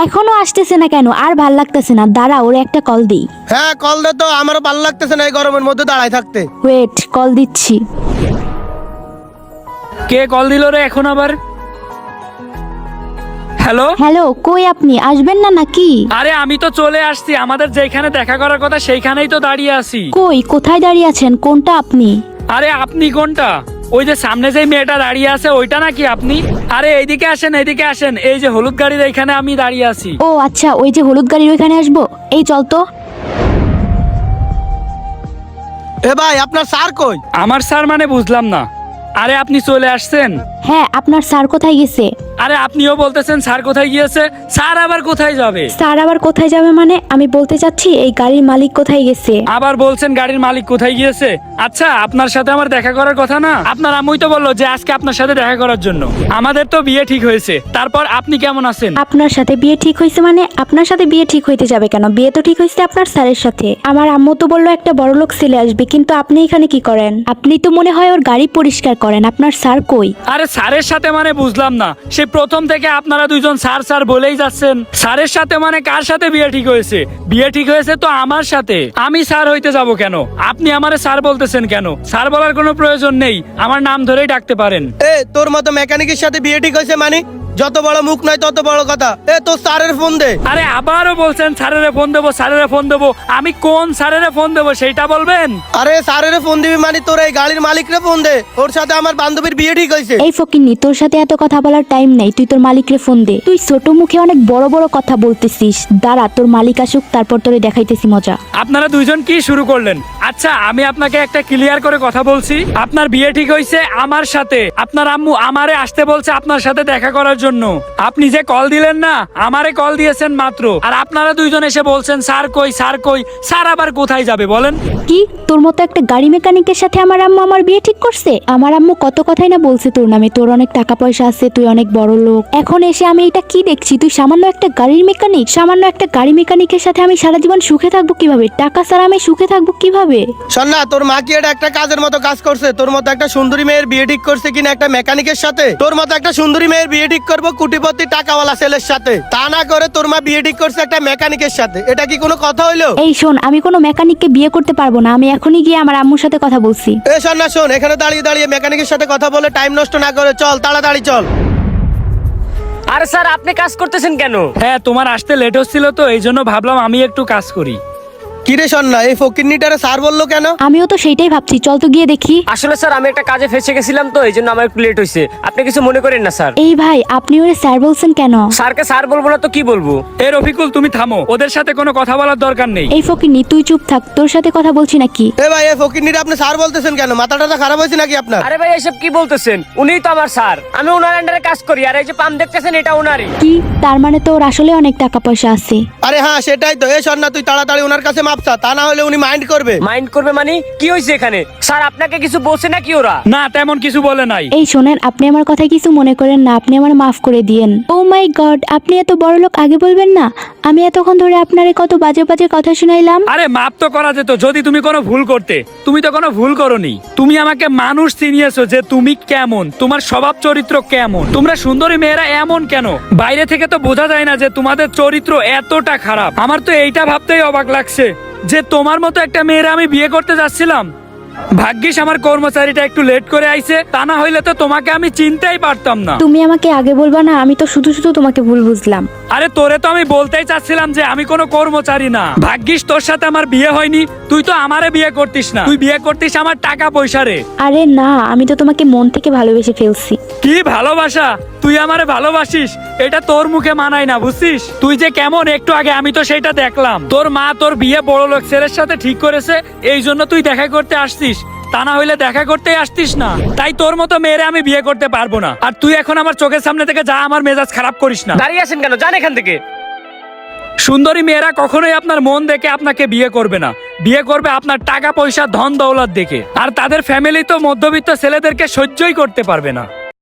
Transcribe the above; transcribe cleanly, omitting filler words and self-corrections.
এখনো আসতেছে না কেন? আর ভাল লাগতেছে না, দাঁড়া ওরে একটা কল দিই। হ্যাঁ কল দে তো, আমারও ভালো লাগতেছে না এই গরমের মধ্যে দাঁড়ায় থাকতে। ওয়েট, কল দিচ্ছি। কে কল দিল রে এখন আবার? হ্যালো। হ্যালো, কই আপনি? আসবেন না নাকি? আরে আমি তো চলে আসছি, আমাদের যেখানে দেখা করার কথা সেইখানেই তো দাঁড়িয়ে আছি। কই, কোথায় দাঁড়িয়ে আছেন? কোনটা আপনি? আরে আপনি কোনটা? ওই যে সামনে যে মেয়েটা দাঁড়িয়ে আছে ওইটা নাকি আপনি? আরে এইদিকে আসেন, এইদিকে আসেন, এই যে হলুদ গাড়ির এইখানে আমি দাঁড়িয়ে আছি। ও আচ্ছা, ওই যে হলুদ গাড়ির ওইখানে আসবো। এই চল তো। এ ভাই আপনার স্যার কই? আমার স্যার মানে বুঝলাম না। আরে আপনি চলে আসছেন? হ্যাঁ, আপনার স্যার কোথায় গেছে? আরে আপনিও বলতেছেন স্যার কোথায় গিয়েছে, স্যার আবার কোথায় যাবে? স্যার আবার কোথায় যাবে মানে? আমি বলতে চাচ্ছি এই গাড়ির মালিক কোথায় গেছে। আবার বলছেন গাড়ির মালিক কোথায় গিয়েছে? আচ্ছা আপনার সাথে আমার দেখা করার কথা না? আপনার আম্মুই তো বললো যে আজকে আপনার সাথে দেখা করার জন্য। আমাদের তো বিয়ে ঠিক হয়েছে, তারপর আপনি কেমন আছেন? আপনার সাথে বিয়ে ঠিক হয়েছে মানে? আপনার সাথে বিয়ে ঠিক হইতে যাবে কেন? বিয়ে তো ঠিক হয়েছে আপনার স্যারের সাথে। আমার আম্মু তো বললো একটা বড়লোক ছেলে আসবে, কিন্তু আপনি এখানে কি করেন? আপনি তো মনে হয় ওর গাড়ি পরিষ্কার করেন। আপনার স্যার কই? আরে স্যারের সাথে মানে বুঝলাম না, সে প্রথম থেকে আপনারা দুইজন স্যার স্যার বলেই যাচ্ছেন। স্যারের সাথে মানে কার সাথে বিয়ে ঠিক হয়েছে? বিয়ে ঠিক হয়েছে তো আমার সাথে। আমি স্যার হইতে যাব কেন? আপনি আমারে স্যার বলতেছেন কেন? স্যার বলার কোনো প্রয়োজন নেই, আমার নাম ধরেই ডাকতে পারেন। এ তোর মতো মেকানিকের সাথে বিয়ে ঠিক হয়েছে মানে? যত বড় মুখ নয় তত বড় কথা। এ তোর স্যারের ফোন দে। আরে আবারও বলছেন স্যারেরে ফোন দেবো, স্যারেরে ফোন দেবো। আমি কোন স্যারেরে ফোন দেবো সেইটা বলবেন। আরে স্যারের ফোন দিবি মানে তোর এই গাড়ির মালিকরে ফোন দে, ওর সাথে আমার বান্ধবীর বিয়ে ঠিক হয়েছে। এই ফকিন্নি, তোর সাথে এত কথা বলার টাইম নাই, তুই তোর মালিকরে ফোন দে। তুই ছোট মুখে অনেক বড় বড় কথা বলতেছিস। দাঁড়া, তোর মালিক আসুক, তারপর তোরে দেখাইতেছি মজা। আপনারা দুইজন কি শুরু করলেন? আচ্ছা আমি আপনাকে একটা ক্লিয়ার করে কথা বলছি, আপনার বিয়ে ঠিক হয়েছে আমার সাথে। আপনার আম্মু আমারে আসতে বলছে আপনার সাথে দেখা করার জন্য। আপনি যে কল দিলেন না, আমারে কল দিয়েছেন মাত্র, আর আপনারা দুইজন এসে বলছেন স্যার কই, স্যার কই। স্যার আবার কোথায় যাবে বলেন? কি, তোর মতো একটা গাড়ি মেকানিকের সাথে আমার আম্মু আমার বিয়ে ঠিক করছে? আমার আম্মু কত কথাই না বলছে তোর নামে, তোর অনেক টাকা পয়সা আছে, তুই অনেক বড় লোক। এখন এসে আমি এটা কি দেখছি? তুই সামান্য একটা গাড়ির মেকানিক। সামান্য একটা গাড়ি মেকানিকের সাথে আমি সারা জীবন সুখে থাকবো কিভাবে? টাকা ছাড়া আমি সুখে থাকবো কিভাবে? শোন না, তোর মা কি এটা একটা কাজের মতো কাজ করছে? তোর মতো একটা সুন্দরী মেয়ের বিয়ে ঠিক করছে কিনা একটা মেকানিকের সাথে? তোর মতো একটা সুন্দরী মেয়ের বিয়ে ঠিক করবো কোটিপতি টাকাওয়ালা ছেলের সাথে, তা না করে তোর মা বিয়ে ঠিক করছে একটা মেকানিকের সাথে। এটা কি কোনো কথা হইলো? এই শোন, আমি কোনো মেকানিককে বিয়ে করতে পারবো না। আমি এখনই গিয়ে আমার আম্মুর সাথে কথা বলছি। এ শোন না, শোন, এখানে দাঁড়িয়ে দাঁড়িয়ে মেকানিকের সাথে কথা বলে টাইম নষ্ট না করে চল, তাড়াতাড়ি চল। আরে স্যার আপনি কাজ করতেছেন কেন? হ্যাঁ তোমার আসতে লেট হচ্ছিল তো এই জন্য ভাবলাম আমি একটু কাজ করি। কিরে শোন না, এই ফকিন্নিটারে স্যার বললো কেন? আমিও তো সেইটাই ভাবছি, চল তো গিয়ে দেখি। আসলে স্যার আমি একটা কাজে ফেসে গেছিলাম তো এই জন্য আমার একটু লেট হয়েছে, আপনি কিছু মনে করেন না স্যার। এই ভাই, আপনি ওরে স্যার বলছেন কেন? স্যারকে স্যার বলবো না তো কি বলবো? এ রফিকুল তুমি থামো, ওদের সাথে কোনো কথা বলার দরকার নেই। এই ফকিন্নি, তুই চুপ থাক, তোর সাথে কথা বলছি নাকি? এ ভাই, এই ফকিন্নিটা আপনি স্যার বলতেছেন কেন? মাথাটা খারাপ হয়েছে নাকি আপনার? আরে ভাই এসব কি বলতেছেন? উনিই তো আমার স্যার, আমি ওনার আন্ডারে কাজ করি, আর এই যে পাম্প দেখতেছেন এটা ওনারই। কি, তার মানে তোর আসলে অনেক টাকা পয়সা আছে? আরে হ্যাঁ সেটাই তো। এ শোন না, তুই তাড়াতাড়ি ওনার কাছে মাপ চা, তা না হলে উনি মাইন্ড করবে। মাইন্ড করবে মানে? কি হয়েছে এখানে? স্যার আপনাকে কিছু বলছে নাকি ওরা? না তেমন কিছু বলে নাই। এই শোনেন, আপনি আমার কথা কিছু মনে করেন না, আপনি আমার মাফ করে দিয়েন। ও মাই গড, আপনি এত বড় লোক আগে বলবেন না? আমি এতক্ষণ ধরে আপনারে কত বাজে বাজে কথা শুনাইলাম। আরে মাপ তো করা যেত যদি তুমি কোনো ভুল করতে। তুমি তো কোনো ভুল করোনি। তুমি আমাকে মানুষ চিনিয়েছো যে তুমি কেমন, তোমার স্বভাব চরিত্র কেমন। তোমরা সুন্দরী মেয়েরা এমন কেন? বাইরে থেকে তো বোঝা যায় না যে তোমাদের চরিত্র এতটা খারাপ। আমার তো এইটা ভাবতেই অবাক লাগছে যে তোমার মতো একটা মেয়েরা আমি বিয়ে করতে যাচ্ছিলাম। ভাগ্যিস আমার কর্মচারীটা একটু লেট করে আইছে, তা না হইলে তো তোমাকে আমি চিনতেই পারতাম না। তুমি আমাকে আগে বলবা না? আমি তো শুধু শুধু তোমাকে ভুল বুঝলাম। আরে তোরে তো আমি বলতেই চাচ্ছিলাম যে আমি কোনো কর্মচারী না। ভাগ্যিস তোর সাথে আমার বিয়ে হয়নি, তুই তো আমারে বিয়ে করতিস না, তুই বিয়ে করতিস আমার টাকা পয়সা রে। আরে না, আমি তো তোমাকে মন থেকে ভালোবেসে ফেলছি। কি ভালোবাসা? তুই আমারে ভালোবাসিস? এটা তোর মুখে মানায় না, বুঝছিস? তুই যে কেমন একটু আগে আমি তো সেটা দেখলাম। তোর মা তোর বিয়ে বড় লোক ছেলের সাথে ঠিক করেছে, এই জন্য তুই দেখা করতে আসছিস, তা না হইলে দেখা করতেই আসতিস না। তাই তোর মতো মেয়েরে আমি বিয়ে করতে পারবো না। আর তুই এখন আমার চোখের সামনে থেকে যা, আমার মেজাজ খারাপ করিস না। দাঁড়িয়ে আছেন কেন? যান এখান থেকে। সুন্দরী মেয়েরা কখনোই আপনার মন দেখে আপনাকে বিয়ে করবে না, বিয়ে করবে আপনার টাকা পয়সা ধন দৌলত দেখে। আর তাদের ফ্যামিলি তো মধ্যবিত্ত ছেলেদেরকে সহ্যই করতে পারবে না।